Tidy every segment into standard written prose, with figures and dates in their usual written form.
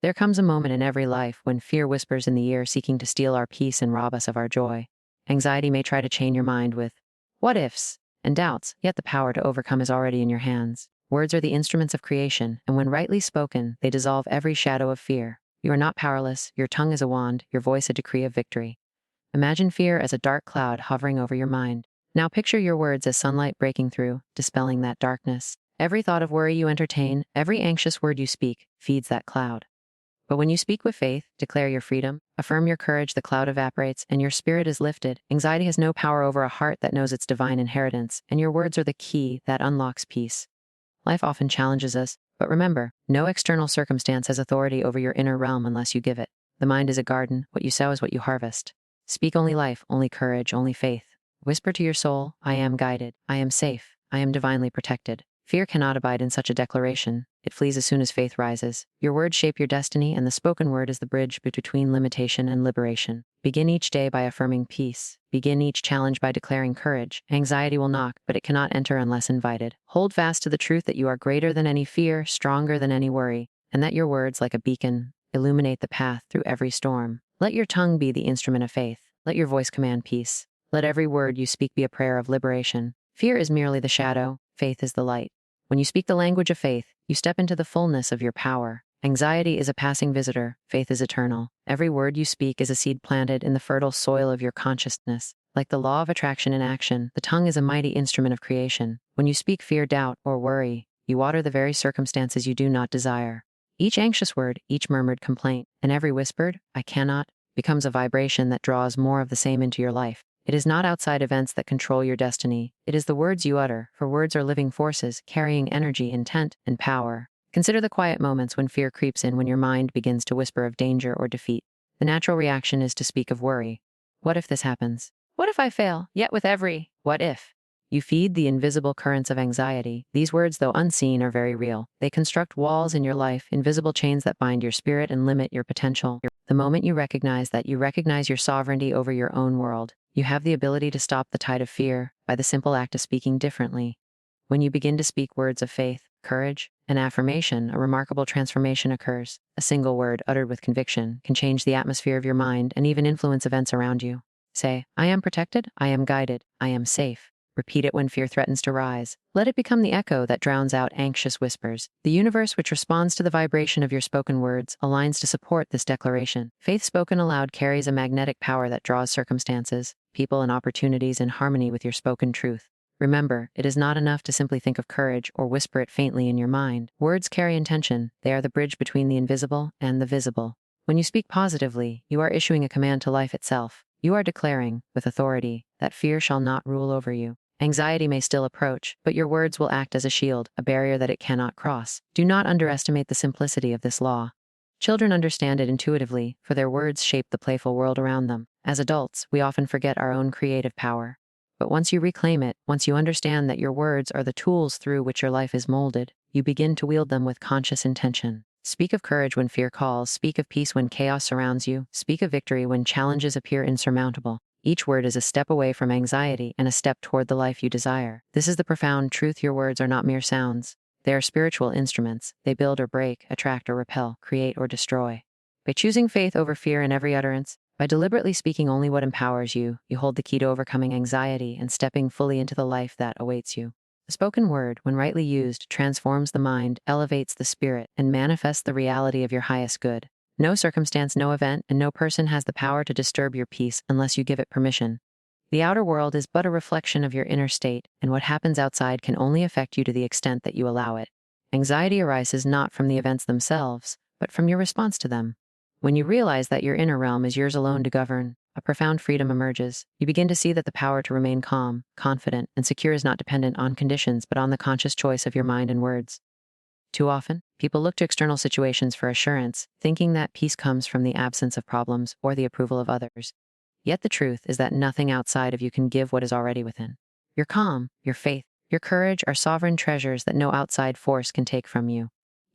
There comes a moment in every life when fear whispers in the ear, seeking to steal our peace and rob us of our joy. Anxiety may try to chain your mind with what ifs and doubts, yet the power to overcome is already in your hands. Words are the instruments of creation, and when rightly spoken, they dissolve every shadow of fear. You are not powerless, your tongue is a wand, your voice a decree of victory. Imagine fear as a dark cloud hovering over your mind. Now picture your words as sunlight breaking through, dispelling that darkness. Every thought of worry you entertain, every anxious word you speak, feeds that cloud. But when you speak with faith, declare your freedom, affirm your courage, the cloud evaporates, and your spirit is lifted. Anxiety has no power over a heart that knows its divine inheritance, and your words are the key that unlocks peace. Life often challenges us, but remember, no external circumstance has authority over your inner realm unless you give it. The mind is a garden, what you sow is what you harvest. Speak only life, only courage, only faith. Whisper to your soul, I am guided, I am safe, I am divinely protected. Fear cannot abide in such a declaration. It flees as soon as faith rises. Your words shape your destiny, and the spoken word is the bridge between limitation and liberation. Begin each day by affirming peace. Begin each challenge by declaring courage. Anxiety will knock, but it cannot enter unless invited. Hold fast to the truth that you are greater than any fear, stronger than any worry, and that your words, like a beacon, illuminate the path through every storm. Let your tongue be the instrument of faith. Let your voice command peace. Let every word you speak be a prayer of liberation. Fear is merely the shadow, faith is the light. When you speak the language of faith, you step into the fullness of your power. Anxiety is a passing visitor, faith is eternal. Every word you speak is a seed planted in the fertile soil of your consciousness. Like the law of attraction in action, the tongue is a mighty instrument of creation. When you speak fear, doubt, or worry, you water the very circumstances you do not desire. Each anxious word, each murmured complaint, and every whispered, I cannot, becomes a vibration that draws more of the same into your life. It is not outside events that control your destiny. It is the words you utter, for words are living forces, carrying energy, intent, and power. Consider the quiet moments when fear creeps in, when your mind begins to whisper of danger or defeat. The natural reaction is to speak of worry. What if this happens? What if I fail? Yet with every what if, you feed the invisible currents of anxiety. These words, though unseen, are very real. They construct walls in your life, invisible chains that bind your spirit and limit your potential. The moment you recognize that, you recognize your sovereignty over your own world. You have the ability to stop the tide of fear by the simple act of speaking differently. When you begin to speak words of faith, courage, and affirmation, a remarkable transformation occurs. A single word, uttered with conviction, can change the atmosphere of your mind and even influence events around you. Say, I am protected, I am guided, I am safe. Repeat it when fear threatens to rise. Let it become the echo that drowns out anxious whispers. The universe, which responds to the vibration of your spoken words, aligns to support this declaration. Faith spoken aloud carries a magnetic power that draws circumstances, people, and opportunities in harmony with your spoken truth. Remember, it is not enough to simply think of courage or whisper it faintly in your mind. Words carry intention. They are the bridge between the invisible and the visible. When you speak positively, you are issuing a command to life itself. You are declaring, with authority, that fear shall not rule over you. Anxiety may still approach, but your words will act as a shield, a barrier that it cannot cross. Do not underestimate the simplicity of this law. Children understand it intuitively, for their words shape the playful world around them. As adults, we often forget our own creative power. But once you reclaim it, once you understand that your words are the tools through which your life is molded, you begin to wield them with conscious intention. Speak of courage when fear calls, speak of peace when chaos surrounds you, speak of victory when challenges appear insurmountable. Each word is a step away from anxiety and a step toward the life you desire. This is the profound truth. Your words are not mere sounds. They are spiritual instruments. They build or break, attract or repel, create or destroy. By choosing faith over fear in every utterance, by deliberately speaking only what empowers you, you hold the key to overcoming anxiety and stepping fully into the life that awaits you. The spoken word, when rightly used, transforms the mind, elevates the spirit, and manifests the reality of your highest good. No circumstance, no event, and no person has the power to disturb your peace unless you give it permission. The outer world is but a reflection of your inner state, and what happens outside can only affect you to the extent that you allow it. Anxiety arises not from the events themselves, but from your response to them. When you realize that your inner realm is yours alone to govern, a profound freedom emerges. You begin to see that the power to remain calm, confident, and secure is not dependent on conditions but on the conscious choice of your mind and words. Too often, people look to external situations for assurance, thinking that peace comes from the absence of problems or the approval of others. Yet the truth is that nothing outside of you can give what is already within. Your calm, your faith, your courage are sovereign treasures that no outside force can take from you.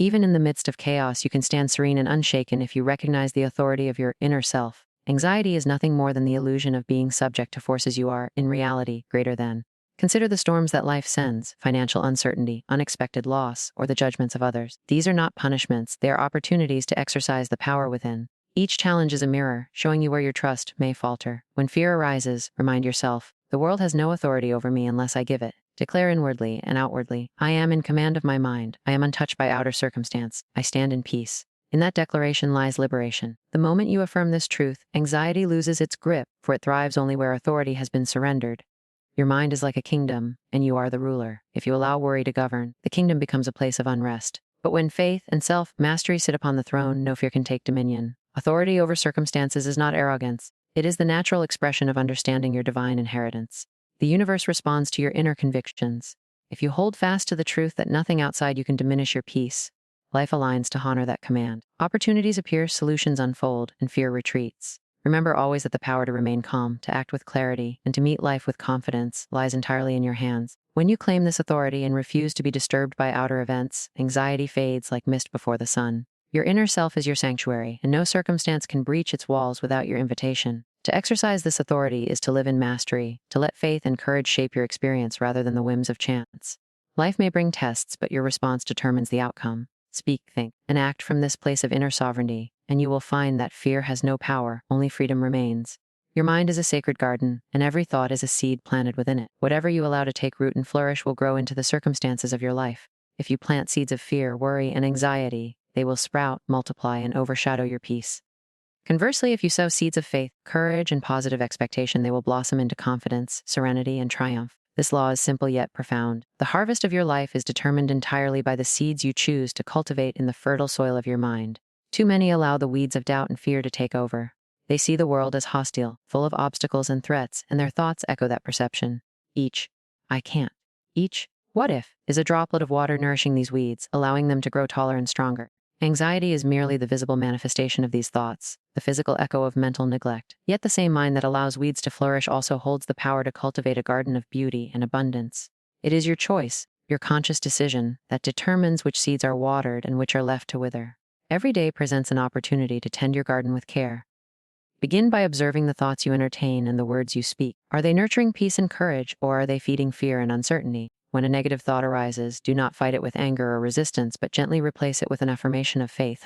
Even in the midst of chaos, you can stand serene and unshaken if you recognize the authority of your inner self. Anxiety is nothing more than the illusion of being subject to forces you are, in reality, greater than. Consider the storms that life sends: financial uncertainty, unexpected loss, or the judgments of others. These are not punishments, they are opportunities to exercise the power within. Each challenge is a mirror, showing you where your trust may falter. When fear arises, remind yourself, the world has no authority over me unless I give it. Declare inwardly and outwardly, I am in command of my mind. I am untouched by outer circumstance. I stand in peace. In that declaration lies liberation. The moment you affirm this truth, anxiety loses its grip, for it thrives only where authority has been surrendered. Your mind is like a kingdom, and you are the ruler. If you allow worry to govern, the kingdom becomes a place of unrest. But when faith and self-mastery sit upon the throne, no fear can take dominion. Authority over circumstances is not arrogance. It is the natural expression of understanding your divine inheritance. The universe responds to your inner convictions. If you hold fast to the truth that nothing outside you can diminish your peace, life aligns to honor that command. Opportunities appear, solutions unfold, and fear retreats. Remember always that the power to remain calm, to act with clarity, and to meet life with confidence lies entirely in your hands. When you claim this authority and refuse to be disturbed by outer events, anxiety fades like mist before the sun. Your inner self is your sanctuary, and no circumstance can breach its walls without your invitation. To exercise this authority is to live in mastery, to let faith and courage shape your experience rather than the whims of chance. Life may bring tests, but your response determines the outcome. Speak, think, and act from this place of inner sovereignty, and you will find that fear has no power, only freedom remains. Your mind is a sacred garden, and every thought is a seed planted within it. Whatever you allow to take root and flourish will grow into the circumstances of your life. If you plant seeds of fear, worry, and anxiety, they will sprout, multiply, and overshadow your peace. Conversely, if you sow seeds of faith, courage, and positive expectation, they will blossom into confidence, serenity, and triumph. This law is simple yet profound. The harvest of your life is determined entirely by the seeds you choose to cultivate in the fertile soil of your mind. Too many allow the weeds of doubt and fear to take over. They see the world as hostile, full of obstacles and threats, and their thoughts echo that perception. Each, I can't. Each, what if, is a droplet of water nourishing these weeds, allowing them to grow taller and stronger. Anxiety is merely the visible manifestation of these thoughts, the physical echo of mental neglect. Yet the same mind that allows weeds to flourish also holds the power to cultivate a garden of beauty and abundance. It is your choice, your conscious decision, that determines which seeds are watered and which are left to wither. Every day presents an opportunity to tend your garden with care. Begin by observing the thoughts you entertain and the words you speak. Are they nurturing peace and courage, or are they feeding fear and uncertainty? When a negative thought arises, do not fight it with anger or resistance, but gently replace it with an affirmation of faith.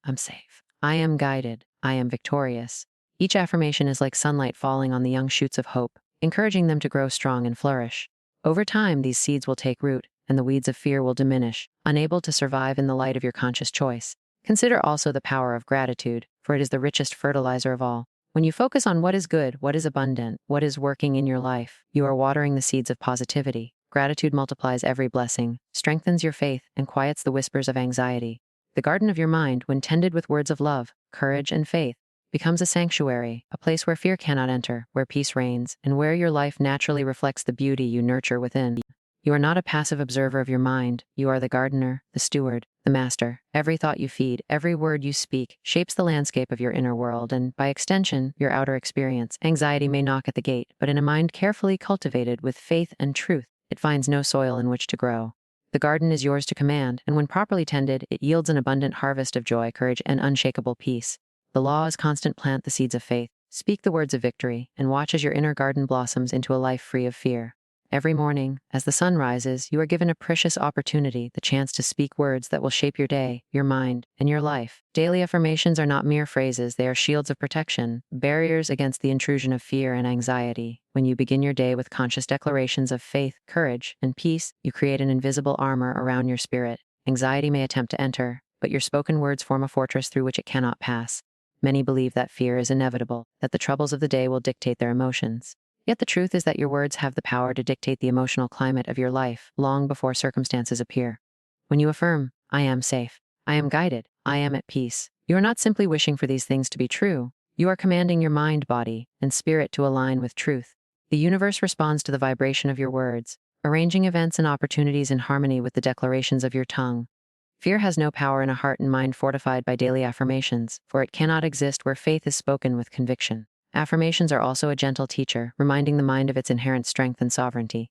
I'm safe. I am guided. I am victorious. Each affirmation is like sunlight falling on the young shoots of hope, encouraging them to grow strong and flourish. Over time, these seeds will take root, and the weeds of fear will diminish, unable to survive in the light of your conscious choice. Consider also the power of gratitude, for it is the richest fertilizer of all. When you focus on what is good, what is abundant, what is working in your life, you are watering the seeds of positivity. Gratitude multiplies every blessing, strengthens your faith, and quiets the whispers of anxiety. The garden of your mind, when tended with words of love, courage, and faith, becomes a sanctuary, a place where fear cannot enter, where peace reigns, and where your life naturally reflects the beauty you nurture within. You are not a passive observer of your mind. You are the gardener, the steward, the master. Every thought you feed, every word you speak, shapes the landscape of your inner world and, by extension, your outer experience. Anxiety may knock at the gate, but in a mind carefully cultivated with faith and truth, it finds no soil in which to grow. The garden is yours to command, and when properly tended, it yields an abundant harvest of joy, courage, and unshakable peace. The law is constant: plant the seeds of faith, speak the words of victory, and watch as your inner garden blossoms into a life free of fear. Every morning, as the sun rises, you are given a precious opportunity, the chance to speak words that will shape your day, your mind, and your life. Daily affirmations are not mere phrases, they are shields of protection, barriers against the intrusion of fear and anxiety. When you begin your day with conscious declarations of faith, courage, and peace, you create an invisible armor around your spirit. Anxiety may attempt to enter, but your spoken words form a fortress through which it cannot pass. Many believe that fear is inevitable, that the troubles of the day will dictate their emotions. Yet the truth is that your words have the power to dictate the emotional climate of your life long before circumstances appear. When you affirm, I am safe, I am guided, I am at peace, you are not simply wishing for these things to be true. You are commanding your mind, body, and spirit to align with truth. The universe responds to the vibration of your words, arranging events and opportunities in harmony with the declarations of your tongue. Fear has no power in a heart and mind fortified by daily affirmations, for it cannot exist where faith is spoken with conviction. Affirmations are also a gentle teacher, reminding the mind of its inherent strength and sovereignty.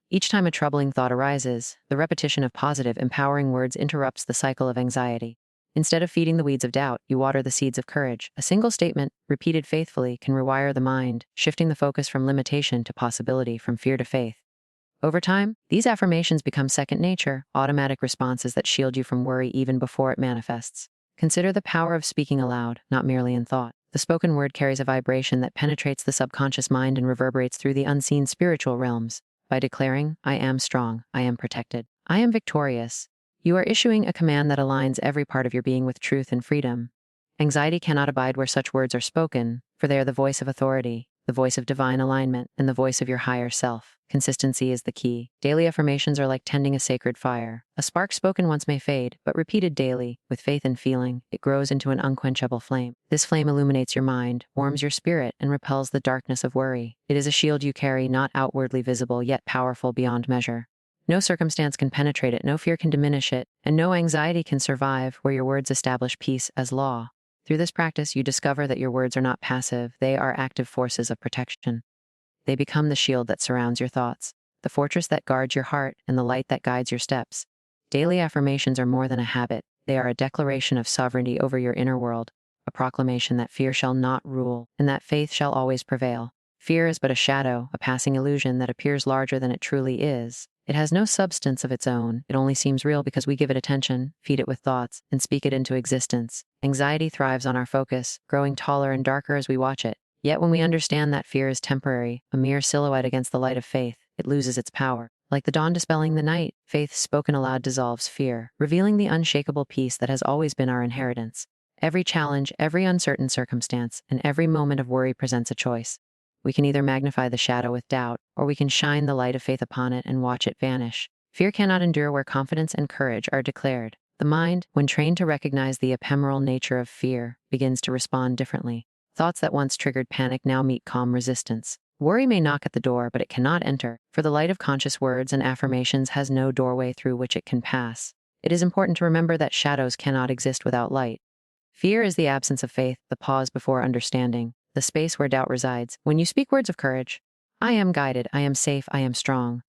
Each time a troubling thought arises, the repetition of positive, empowering words interrupts the cycle of anxiety. Instead of feeding the weeds of doubt, you water the seeds of courage. A single statement, repeated faithfully, can rewire the mind, shifting the focus from limitation to possibility, from fear to faith. Over time, these affirmations become second nature, automatic responses that shield you from worry even before it manifests. Consider the power of speaking aloud, not merely in thought. The spoken word carries a vibration that penetrates the subconscious mind and reverberates through the unseen spiritual realms. By declaring, I am strong, I am protected, I am victorious, you are issuing a command that aligns every part of your being with truth and freedom. Anxiety cannot abide where such words are spoken, for they are the voice of authority, the voice of divine alignment, and the voice of your higher self. Consistency is the key. Daily affirmations are like tending a sacred fire. A spark spoken once may fade, but repeated daily, with faith and feeling, it grows into an unquenchable flame. This flame illuminates your mind, warms your spirit, and repels the darkness of worry. It is a shield you carry, not outwardly visible, yet powerful beyond measure. No circumstance can penetrate it, no fear can diminish it, and no anxiety can survive where your words establish peace as law. Through this practice, you discover that your words are not passive, they are active forces of protection. They become the shield that surrounds your thoughts, the fortress that guards your heart, and the light that guides your steps. Daily affirmations are more than a habit, they are a declaration of sovereignty over your inner world, a proclamation that fear shall not rule, and that faith shall always prevail. Fear is but a shadow, a passing illusion that appears larger than it truly is. It has no substance of its own, it only seems real because we give it attention, feed it with thoughts, and speak it into existence. Anxiety thrives on our focus, growing taller and darker as we watch it. Yet when we understand that fear is temporary, a mere silhouette against the light of faith, it loses its power. Like the dawn dispelling the night, faith spoken aloud dissolves fear, revealing the unshakable peace that has always been our inheritance. Every challenge, every uncertain circumstance, and every moment of worry presents a choice. We can either magnify the shadow with doubt, or we can shine the light of faith upon it and watch it vanish. Fear cannot endure where confidence and courage are declared. The mind, when trained to recognize the ephemeral nature of fear, begins to respond differently. Thoughts that once triggered panic now meet calm resistance. Worry may knock at the door, but it cannot enter, for the light of conscious words and affirmations has no doorway through which it can pass. It is important to remember that shadows cannot exist without light. Fear is the absence of faith, the pause before understanding, the space where doubt resides. When you speak words of courage, I am guided, I am safe, I am strong,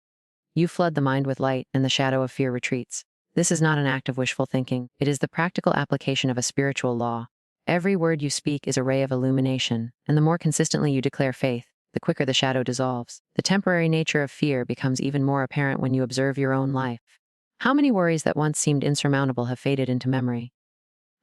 you flood the mind with light, and the shadow of fear retreats. This is not an act of wishful thinking, it is the practical application of a spiritual law. Every word you speak is a ray of illumination, and the more consistently you declare faith, the quicker the shadow dissolves. The temporary nature of fear becomes even more apparent when you observe your own life. How many worries that once seemed insurmountable have faded into memory?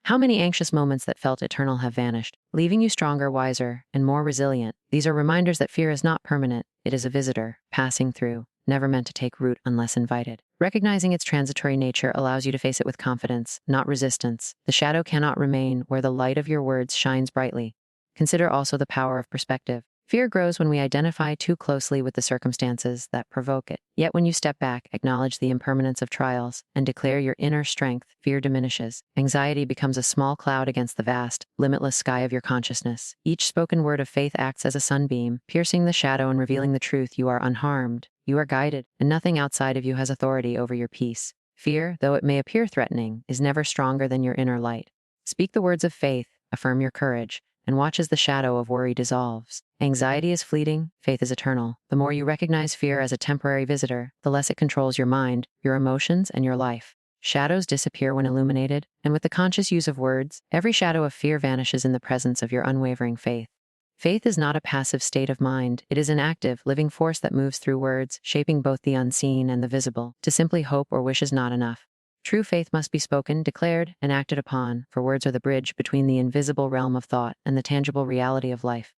How many anxious moments that felt eternal have vanished, leaving you stronger, wiser, and more resilient? These are reminders that fear is not permanent, it is a visitor, passing through, never meant to take root unless invited. Recognizing its transitory nature allows you to face it with confidence, not resistance. The shadow cannot remain where the light of your words shines brightly. Consider also the power of perspective. Fear grows when we identify too closely with the circumstances that provoke it. Yet when you step back, acknowledge the impermanence of trials, and declare your inner strength, fear diminishes. Anxiety becomes a small cloud against the vast, limitless sky of your consciousness. Each spoken word of faith acts as a sunbeam, piercing the shadow and revealing the truth. You are unharmed, you are guided, and nothing outside of you has authority over your peace. Fear, though it may appear threatening, is never stronger than your inner light. Speak the words of faith, affirm your courage, and watch as the shadow of worry dissolves. Anxiety is fleeting, faith is eternal. The more you recognize fear as a temporary visitor, the less it controls your mind, your emotions, and your life. Shadows disappear when illuminated, and with the conscious use of words, every shadow of fear vanishes in the presence of your unwavering faith. Faith is not a passive state of mind, it is an active, living force that moves through words, shaping both the unseen and the visible. To simply hope or wish is not enough. True faith must be spoken, declared, and acted upon, for words are the bridge between the invisible realm of thought and the tangible reality of life.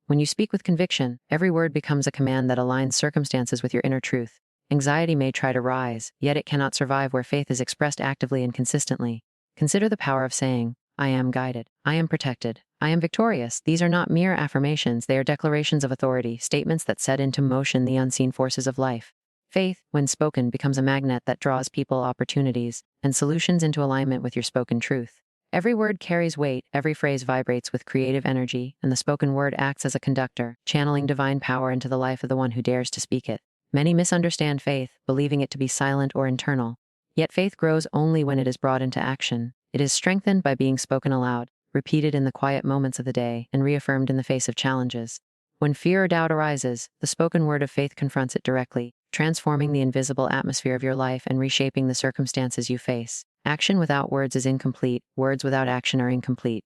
When you speak with conviction, every word becomes a command that aligns circumstances with your inner truth. Anxiety may try to rise, yet it cannot survive where faith is expressed actively and consistently. Consider the power of saying, I am guided, I am protected, I am victorious. These are not mere affirmations, they are declarations of authority, statements that set into motion the unseen forces of life. Faith, when spoken, becomes a magnet that draws people, opportunities, and solutions into alignment with your spoken truth. Every word carries weight, every phrase vibrates with creative energy, and the spoken word acts as a conductor, channeling divine power into the life of the one who dares to speak it. Many misunderstand faith, believing it to be silent or internal. Yet faith grows only when it is brought into action. It is strengthened by being spoken aloud, repeated in the quiet moments of the day, and reaffirmed in the face of challenges. When fear or doubt arises, the spoken word of faith confronts it directly, transforming the invisible atmosphere of your life and reshaping the circumstances you face. Action without words is incomplete, words without action are incomplete.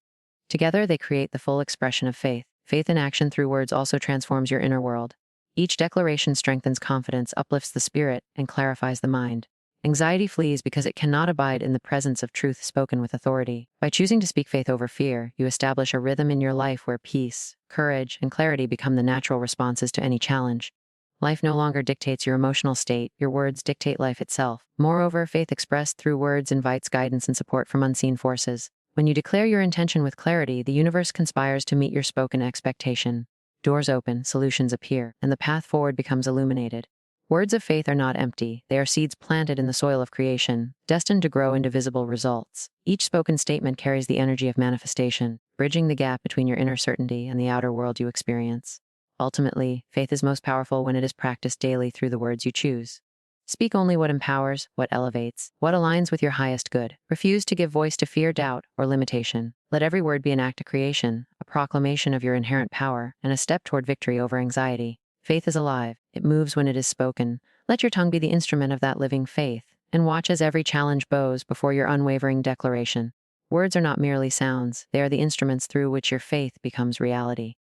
Together they create the full expression of faith. Faith in action through words also transforms your inner world. Each declaration strengthens confidence, uplifts the spirit, and clarifies the mind. Anxiety flees because it cannot abide in the presence of truth spoken with authority. By choosing to speak faith over fear, you establish a rhythm in your life where peace, courage, and clarity become the natural responses to any challenge. Life no longer dictates your emotional state, your words dictate life itself. Moreover, faith expressed through words invites guidance and support from unseen forces. When you declare your intention with clarity, the universe conspires to meet your spoken expectation. Doors open, solutions appear, and the path forward becomes illuminated. Words of faith are not empty, they are seeds planted in the soil of creation, destined to grow into visible results. Each spoken statement carries the energy of manifestation, bridging the gap between your inner certainty and the outer world you experience. Ultimately, faith is most powerful when it is practiced daily through the words you choose. Speak only what empowers, what elevates, what aligns with your highest good. Refuse to give voice to fear, doubt, or limitation. Let every word be an act of creation, a proclamation of your inherent power, and a step toward victory over anxiety. Faith is alive. It moves when it is spoken. Let your tongue be the instrument of that living faith, and watch as every challenge bows before your unwavering declaration. Words are not merely sounds, they are the instruments through which your faith becomes reality.